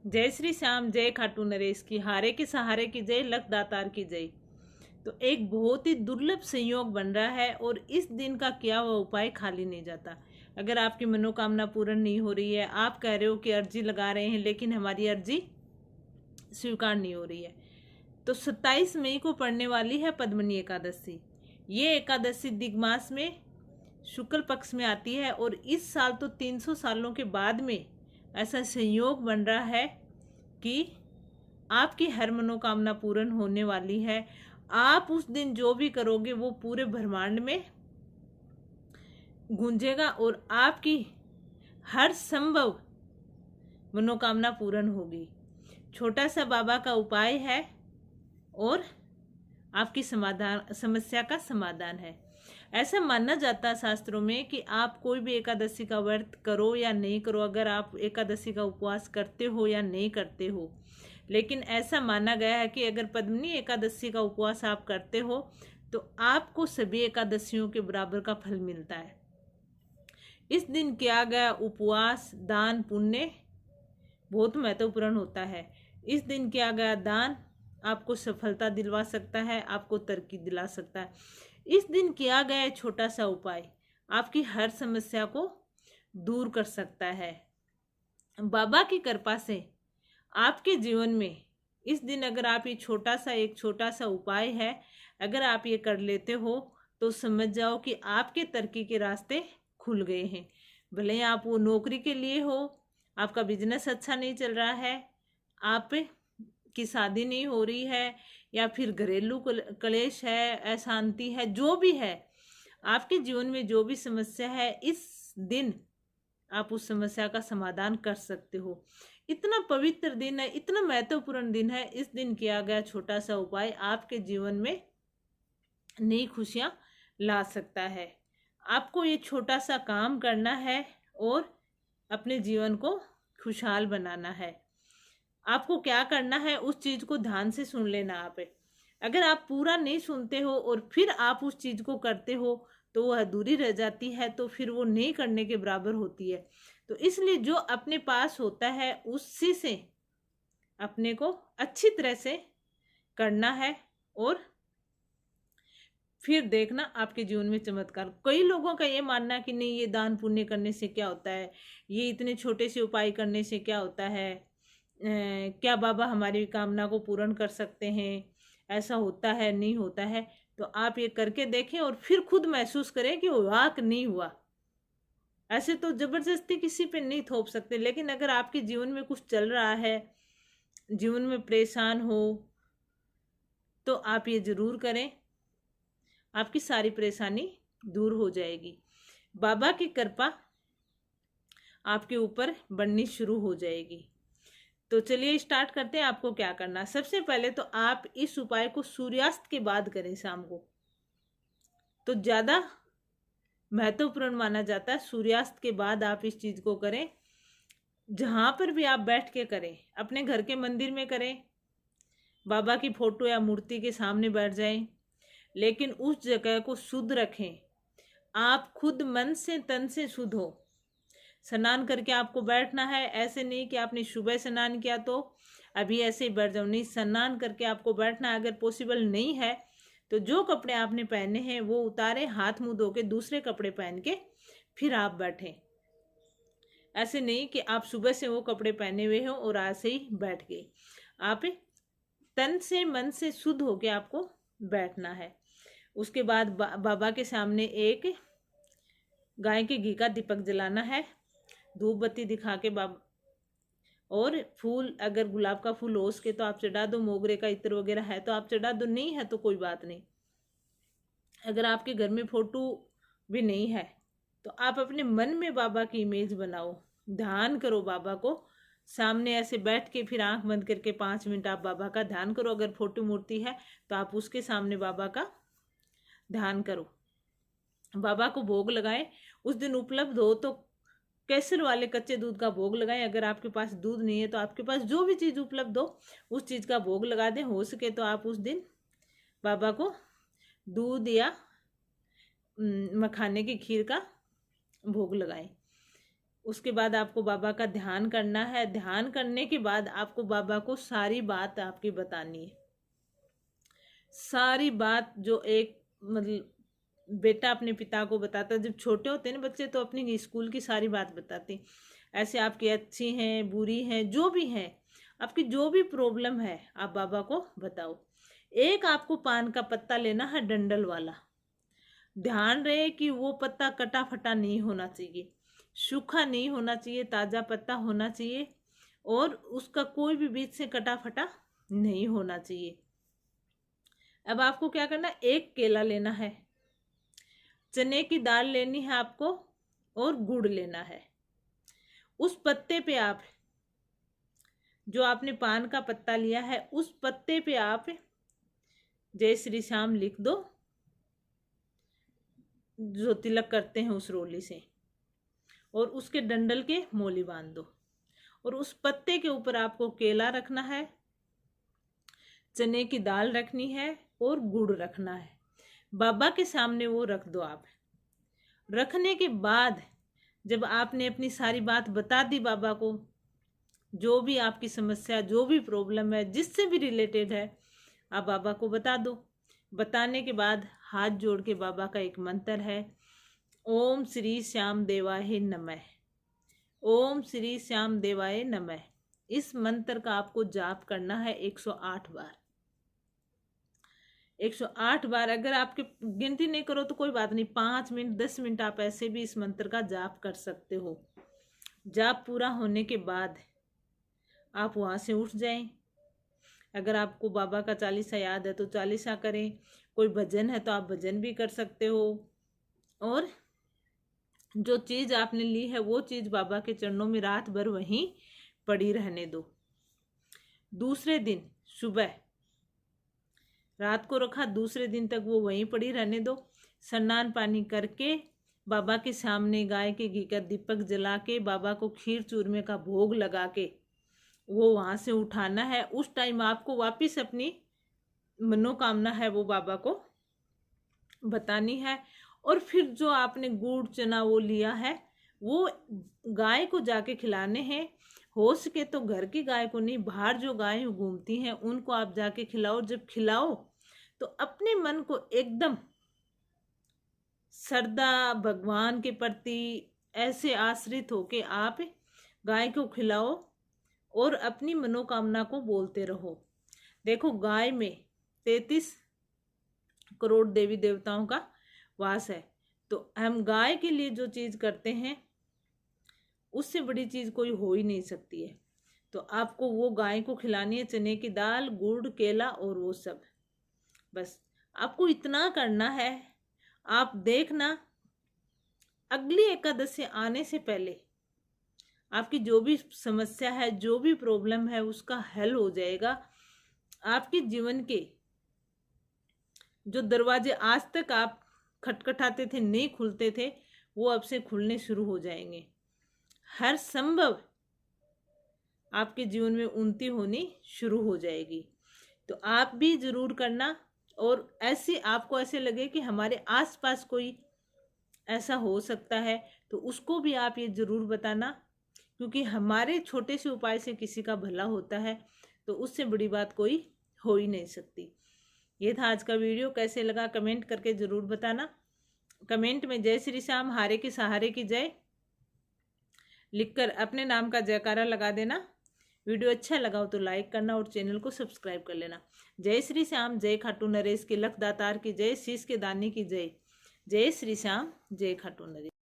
जय श्री श्याम, जय खाटू नरेश की, हारे के सहारे की जय, लख दातार की जय। तो एक बहुत ही दुर्लभ संयोग बन रहा है और इस दिन का किया हुआ उपाय खाली नहीं जाता। अगर आपकी मनोकामना पूर्ण नहीं हो रही है, आप कह रहे हो कि अर्जी लगा रहे हैं लेकिन हमारी अर्जी स्वीकार नहीं हो रही है, तो 27 मई को पड़ने वाली है पद्मनी एकादशी। ये एकादशी दिग्मास में शुक्ल पक्ष में आती है और इस साल तो 300 सालों के बाद में ऐसा संयोग बन रहा है कि आपकी हर मनोकामना पूर्ण होने वाली है। आप उस दिन जो भी करोगे वो पूरे ब्रह्मांड में गूंजेगा और आपकी हर संभव मनोकामना पूर्ण होगी। छोटा सा बाबा का उपाय है और आपकी समस्या का समाधान है। ऐसा माना जाता है शास्त्रों में कि आप कोई भी एकादशी का व्रत करो या नहीं करो, अगर आप एकादशी का उपवास करते हो या नहीं करते हो, लेकिन ऐसा माना गया है कि अगर पद्मिनी एकादशी का उपवास आप करते हो तो आपको सभी एकादशियों के बराबर का फल मिलता है। इस दिन किया गया उपवास, दान, पुण्य बहुत महत्वपूर्ण होता है। इस दिन किया गया दान आपको सफलता दिलवा सकता है, आपको तरक्की दिला सकता है। इस दिन किया गया छोटा सा उपाय आपकी हर समस्या को दूर कर सकता है। बाबा की कृपा से आपके जीवन में इस दिन अगर आप ये छोटा सा उपाय है, अगर आप ये कर लेते हो तो समझ जाओ कि आपके तरक्की के रास्ते खुल गए हैं। भले ही आप वो नौकरी के लिए हो, आपका बिजनेस अच्छा नहीं चल रहा है, आप की शादी नहीं हो रही है, या फिर घरेलू क्लेश है, अशांति है, जो भी है आपके जीवन में, जो भी समस्या है, इस दिन आप उस समस्या का समाधान कर सकते हो। इतना पवित्र दिन है, इतना महत्वपूर्ण दिन है। इस दिन किया गया छोटा सा उपाय आपके जीवन में नई खुशियां ला सकता है। आपको ये छोटा सा काम करना है और अपने जीवन को खुशहाल बनाना है। आपको क्या करना है उस चीज को ध्यान से सुन लेना। आप अगर आप पूरा नहीं सुनते हो और फिर आप उस चीज को करते हो तो वो अधूरी रह जाती है, तो फिर वो नहीं करने के बराबर होती है। तो इसलिए जो अपने पास होता है उसी से अपने को अच्छी तरह से करना है और फिर देखना आपके जीवन में चमत्कार। कई लोगों का ये मानना कि नहीं, ये दान पुण्य करने से क्या होता है, ये इतने छोटे से उपाय करने से क्या होता है, क्या बाबा हमारी कामना को पूर्ण कर सकते हैं, ऐसा होता है नहीं होता है। तो आप ये करके देखें और फिर खुद महसूस करें कि हुआ कि नहीं हुआ। ऐसे तो जबरदस्ती किसी पे नहीं थोप सकते, लेकिन अगर आपके जीवन में कुछ चल रहा है, जीवन में परेशान हो, तो आप ये जरूर करें, आपकी सारी परेशानी दूर हो जाएगी। बाबा की कृपा आपके ऊपर बननी शुरू हो जाएगी। तो चलिए स्टार्ट करते हैं। आपको क्या करना है, सबसे पहले तो आप इस उपाय को सूर्यास्त के बाद करें, शाम को, तो ज्यादा महत्वपूर्ण माना जाता है। सूर्यास्त के बाद आप इस चीज को करें। जहां पर भी आप बैठ के करें, अपने घर के मंदिर में करें, बाबा की फोटो या मूर्ति के सामने बैठ जाएं, लेकिन उस जगह को शुद्ध रखें। आप खुद मन से तन से शुद्ध हो। स्नान करके आपको बैठना है। ऐसे नहीं कि आपने सुबह स्नान किया तो अभी ऐसे ही बैठ जाओ, नहीं, स्नान करके आपको बैठना है। अगर पॉसिबल नहीं है तो जो कपड़े आपने पहने हैं वो उतारे, हाथ मुंह धो के दूसरे कपड़े पहन के फिर आप बैठें। ऐसे नहीं कि आप सुबह से वो कपड़े पहने हुए हो और आज से ही बैठ गए। आप तन से मन से शुद्ध होके आपको बैठना है। उसके बाद बाबा के सामने एक गाय के घी का दीपक जलाना है, धूप बत्ती दिखा के बाबा, और फूल, अगर गुलाब का फूल हो सके तो आप चढ़ा दो, मोगरे का इत्र वगैरह है तो आप चढ़ा दो, नहीं है तो कोई बात नहीं। अगर आपके घर में फोटो भी नहीं है तो आप अपने मन में बाबा की इमेज बनाओ, ध्यान करो बाबा को सामने ऐसे बैठ के, फिर आंख बंद करके 5 मिनट आप बाबा का ध्यान करो। अगर फोटो मूर्ति है तो आप उसके सामने बाबा का ध्यान करो। बाबा को भोग लगाएं। उस दिन उपलब्ध हो तो केसर वाले कच्चे दूध का भोग लगाएं। अगर आपके पास दूध नहीं है तो आपके पास जो भी चीज़ उपलब्ध हो उस चीज़ का भोग लगा दें। हो सके तो आप उस दिन बाबा को दूध या मखाने की खीर का भोग लगाएं। उसके बाद आपको बाबा का ध्यान करना है। ध्यान करने के बाद आपको बाबा को सारी बात आपकी बतानी है। सारी बात जो एक मतलब बेटा अपने पिता को बताता है। जब छोटे होते हैं ना बच्चे तो अपनी स्कूल की सारी बात बताते हैं। ऐसे आपकी अच्छी हैं, बुरी हैं, जो भी हैं, आपकी जो भी प्रॉब्लम है आप बाबा को बताओ। एक आपको पान का पत्ता लेना है, डंडल वाला। ध्यान रहे कि वो पत्ता कटा फटा नहीं होना चाहिए, सूखा नहीं होना चाहिए, ताज़ा पत्ता होना चाहिए और उसका कोई भी बीच से कटा फटा नहीं होना चाहिए। अब आपको क्या करना, एक केला लेना है, चने की दाल लेनी है आपको और गुड़ लेना है। उस पत्ते पे आप, जो आपने पान का पत्ता लिया है, उस पत्ते पे आप जय श्री श्याम लिख दो, जो तिलक करते हैं उस रोली से, और उसके डंडल के मोली बांध दो। और उस पत्ते के ऊपर आपको केला रखना है, चने की दाल रखनी है और गुड़ रखना है। बाबा के सामने वो रख दो आप। रखने के बाद जब आपने अपनी सारी बात बता दी बाबा को, जो भी आपकी समस्या, जो भी प्रॉब्लम है, जिससे भी रिलेटेड है, आप बाबा को बता दो। बताने के बाद हाथ जोड़ के बाबा का एक मंत्र है, ओम श्री श्याम देवाय नमः। ओम श्री श्याम देवाय नमः। इस मंत्र का आपको जाप करना है 108 बार। 108 बार। अगर आपके गिनती नहीं करो तो कोई बात नहीं, 5 मिनट 10 मिनट आप ऐसे भी इस मंत्र का जाप कर सकते हो। जाप पूरा होने के बाद आप वहाँ से उठ जाएं। अगर आपको बाबा का चालीसा याद है तो चालीसा करें, कोई भजन है तो आप भजन भी कर सकते हो। और जो चीज़ आपने ली है वो चीज़ बाबा के चरणों में रात भर वहीं पड़ी रहने दो। दूसरे दिन सुबह, रात को रखा, दूसरे दिन तक वो वहीं पड़ी रहने दो। स्नान पानी करके बाबा के सामने गाय के घी का दीपक जला के बाबा को खीर चूरमे का भोग लगा के वो वहाँ से उठाना है। उस टाइम आपको वापस अपनी मनोकामना है वो बाबा को बतानी है। और फिर जो आपने गुड़ चना वो लिया है वो गाय को जाके खिलाने हैं। हो सके तो घर की गाय को नहीं, बाहर जो गाय घूमती हैं उनको आप जाके खिलाओ। जब खिलाओ तो अपने मन को एकदम श्रद्धा भगवान के प्रति ऐसे आश्रित होके आप गाय को खिलाओ और अपनी मनोकामना को बोलते रहो। देखो, गाय में 33 करोड़ देवी देवताओं का वास है, तो हम गाय के लिए जो चीज़ करते हैं उससे बड़ी चीज़ कोई हो ही नहीं सकती है। तो आपको वो गाय को खिलानी है, चने की दाल, गुड़, केला और वो सब। बस आपको इतना करना है। आप देखना, अगली एकादशी आने से पहले आपकी जो भी समस्या है, जो भी प्रॉब्लम है, उसका हल हो जाएगा। आपके जीवन के जो दरवाजे आज तक आप खटखटाते थे, नहीं खुलते थे, वो अब से खुलने शुरू हो जाएंगे। हर संभव आपके जीवन में उन्नति होनी शुरू हो जाएगी। तो आप भी जरूर करना। और ऐसे आपको ऐसे लगे कि हमारे आसपास कोई ऐसा हो सकता है तो उसको भी आप ये जरूर बताना, क्योंकि हमारे छोटे से उपाय से किसी का भला होता है तो उससे बड़ी बात कोई हो ही नहीं सकती। ये था आज का वीडियो। कैसे लगा कमेंट करके ज़रूर बताना। कमेंट में जय श्री श्याम, हारे के सहारे की जय लिखकर अपने नाम का जयकारा लगा देना। वीडियो अच्छा लगा हो तो लाइक करना और चैनल को सब्सक्राइब कर लेना। जय श्री श्याम, जय खाटू नरेश के लख दातार की जय, शीश के दाने की जय। जय श्री श्याम, जय खाटू नरेश।